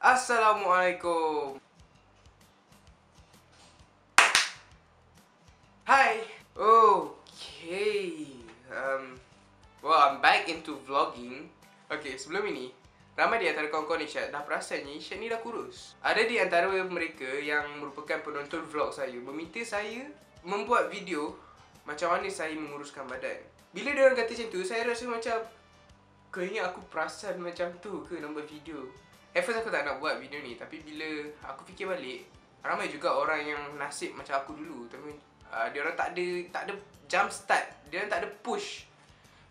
Assalamualaikum. Hi. Okay. Well, I'm back into vlogging. Okay, sebelum ini, ramai di antara kawan-kawan Isyad dah perasannya Isyad ni dah kurus. Ada di antara mereka yang merupakan penonton vlog saya meminta saya membuat video macam mana saya menguruskan badan. Bila dia orang kata macam tu, saya rasa macam kayaknya aku perasan macam tu ke nak buat video. At first aku tak nak buat video ni, tapi bila aku fikir balik, ramai juga orang yang nasib macam aku dulu. Tapi dia orang tak ada jump start, dia orang tak ada push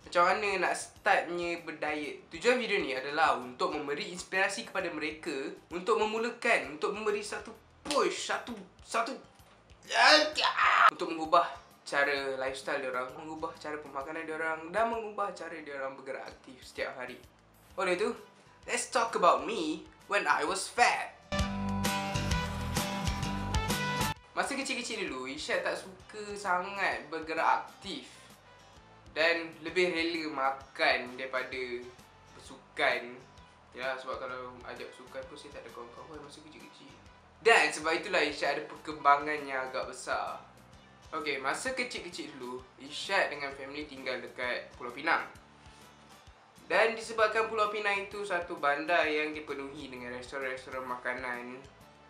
macam mana nak startnya berdiet. Tujuan video ni adalah untuk memberi inspirasi kepada mereka untuk memulakan, untuk memberi satu push, satu untuk mengubah cara lifestyle diorang, mengubah cara pemakanan diorang dan mengubah cara diorang bergerak aktif setiap hari. Oleh itu, let's talk about me when I was fat. Masa kecil-kecil dulu, Isyad tak suka sangat bergerak aktif dan lebih rela makan daripada bersukan. Ya, sebab kalau ajak bersukan pun saya tak ada kawan-kawan masa kecil-kecil. Dan sebab itulah Isyad ada perkembangan yang agak besar. Okay, masa kecil-kecil dulu, Isyad dengan family tinggal dekat Pulau Pinang. Dan disebabkan Pulau Pinang itu satu bandar yang dipenuhi dengan restoran-restoran makanan,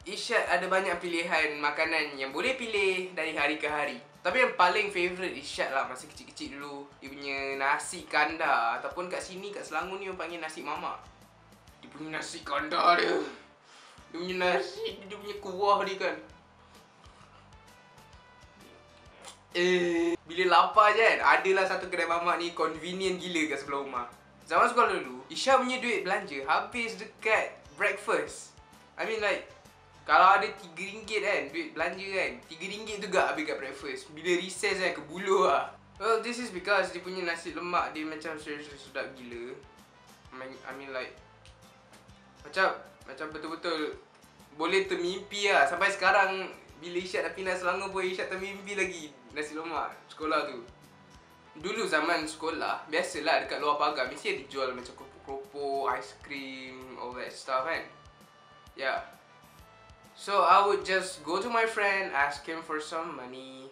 Isyad ada banyak pilihan makanan yang boleh pilih dari hari ke hari. Tapi yang paling favourite Isyad lah masa kecil-kecil dulu, dia punya nasi kandar. Ataupun kat sini, kat Selangor ni orang panggil nasi mamak. Dia punya nasi kandar dia, dia punya nasi, dia punya kuah dia kan. Bila lapar je kan, adalah satu kedai mamak ni convenient gila kat sebelah rumah. Zaman sekolah dulu, Isyad punya duit belanja habis dekat breakfast. I mean like, kalau ada RM3 kan, duit belanja kan, RM3 juga habis kat breakfast. Bila recess kan, kebuluh lah. Well, this is because dia punya nasi lemak dia macam sedap gila. I mean like, macam betul-betul boleh termimpi lah. Sampai sekarang, bila Isyad dah pindah Selangor pun, Isyad termimpi lagi nasi lemak sekolah tu. Dulu zaman sekolah, biasalah dekat luar pagar mesti ada jual macam keropok-keropok, aiskrim, all that stuff kan. Yeah. So I would just go to my friend, ask him for some money.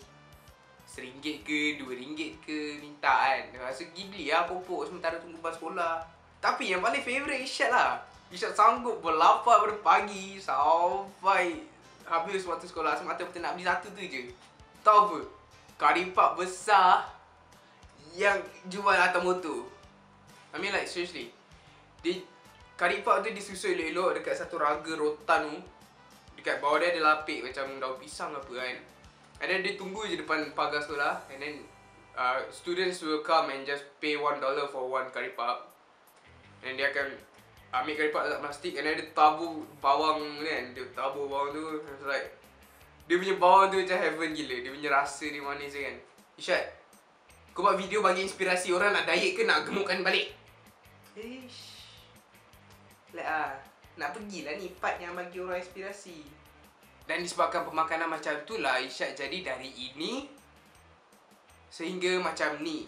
RM1 ke, RM2 ke, minta kan. Rasa gibli lah popok sementara tunggu bas sekolah. Tapi yang paling favourite Isyad lah, Isyad sanggup berlapar pada pagi sampai habis waktu sekolah semata-mata nak beli satu tu je. Tahu apa? Karipap besar yang jual atas motor. I mean like seriously, karipap tu disusun elok-elok dekat satu raga rotan tu. Dekat bawah dia ada lapik macam daun pisang apa kan. And then dia tunggu je depan pagar sekolah. And then students will come and just pay $1 for one karipap. And dia akan ambil karipap dalam plastik. And then dia tabur bawang kan. Dia tabur bawang tu. It's like, dia punya bawang tu macam heaven gila. Dia punya rasa dia manis kan. Isyad, kau buat video bagi inspirasi orang nak diet ke nak gemukkan balik? Ish. Nak pergilah ni part yang bagi orang inspirasi. Dan disebabkan pemakanan macam tu lah, Isyad jadi dari ini sehingga macam ni.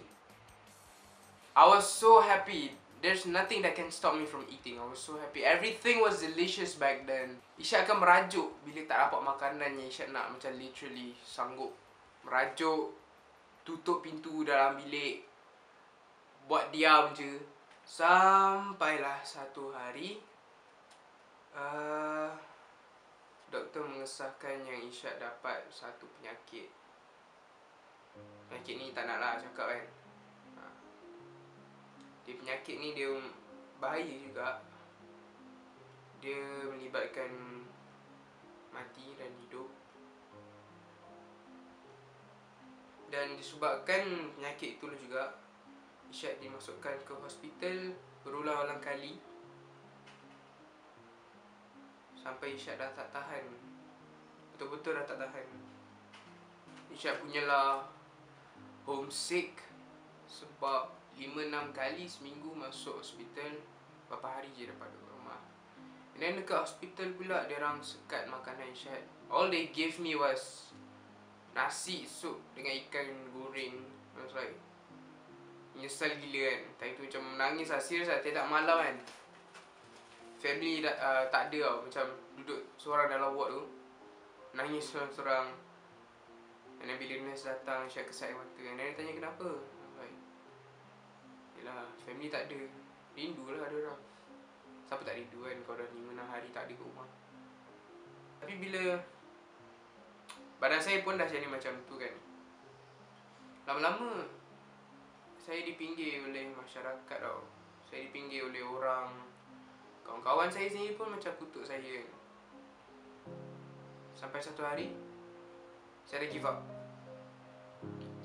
I was so happy. There's nothing that can stop me from eating. I was so happy. Everything was delicious back then. Isyad akan merajuk bila tak dapat makanan yang Isyad nak. Macam literally sanggup merajuk, tutup pintu dalam bilik, buat diam je. Sampailah satu hari doktor mengesahkan yang Isyad dapat satu penyakit. Penyakit ni tak naklah cakap kan. Penyakit ni dia bahaya juga. Dia melibatkan mati dan hidup. Dan disebabkan penyakit itulah juga, Isyad dimasukkan ke hospital berulang-ulang kali. Sampai Isyad dah tak tahan. Betul-betul dah tak tahan. Isyad punyalah homesick sebab 5-6 kali seminggu masuk hospital. Berapa hari je dapat duduk rumah. And then dekat hospital pula dia orang sekat makanan Isyad. All they gave me was nasi, sup dengan ikan goreng. I was like, menyesal gila kan. Time tu macam menangis lah, serius lah, tiap-tiap malam kan. family tak ada tau. Macam duduk seorang dalam ward tu, nangis seorang-seorang. And then bila nurse datang, Syed kesat air mata. And then dia tanya kenapa. Like, yelah, family tak ada. Rindu lah ada orang. Siapa tak rindu kan kau dah 5-6 hari tak ada kat rumah. Tapi bila badan saya pun dah jadi macam tu kan, lama-lama saya dipinggir oleh masyarakat tau. Saya dipinggir oleh orang. Kawan-kawan saya sendiri pun macam kutuk saya kan. Sampai satu hari saya dah give up.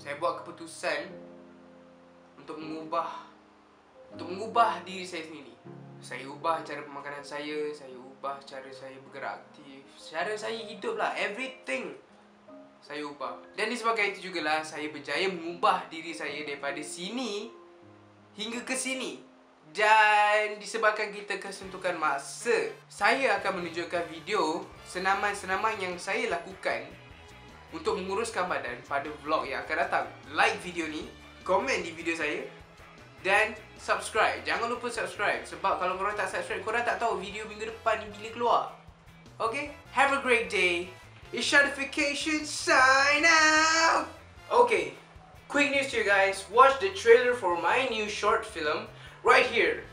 Saya buat keputusan untuk mengubah diri saya sendiri. Saya ubah cara pemakanan saya ubah cara saya bergerak aktif, cara saya hidup lah, everything saya ubah. Dan disebabkan itu jugalah saya berjaya mengubah diri saya daripada sini hingga ke sini. Dan disebabkan kita kesentukan masa, saya akan menunjukkan video senaman-senaman yang saya lakukan untuk menguruskan badan pada vlog yang akan datang. Like video ni, komen di video saya, dan subscribe. Jangan lupa subscribe, sebab kalau korang tak subscribe, korang tak tahu video minggu depan ni bila keluar. Okay? Have a great day. It's Shadification, sign out! Okay, quick news to you guys. Watch the trailer for my new short film right here.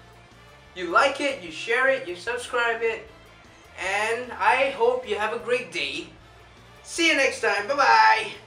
You like it, you share it, you subscribe it, and I hope you have a great day. See you next time. Bye-bye.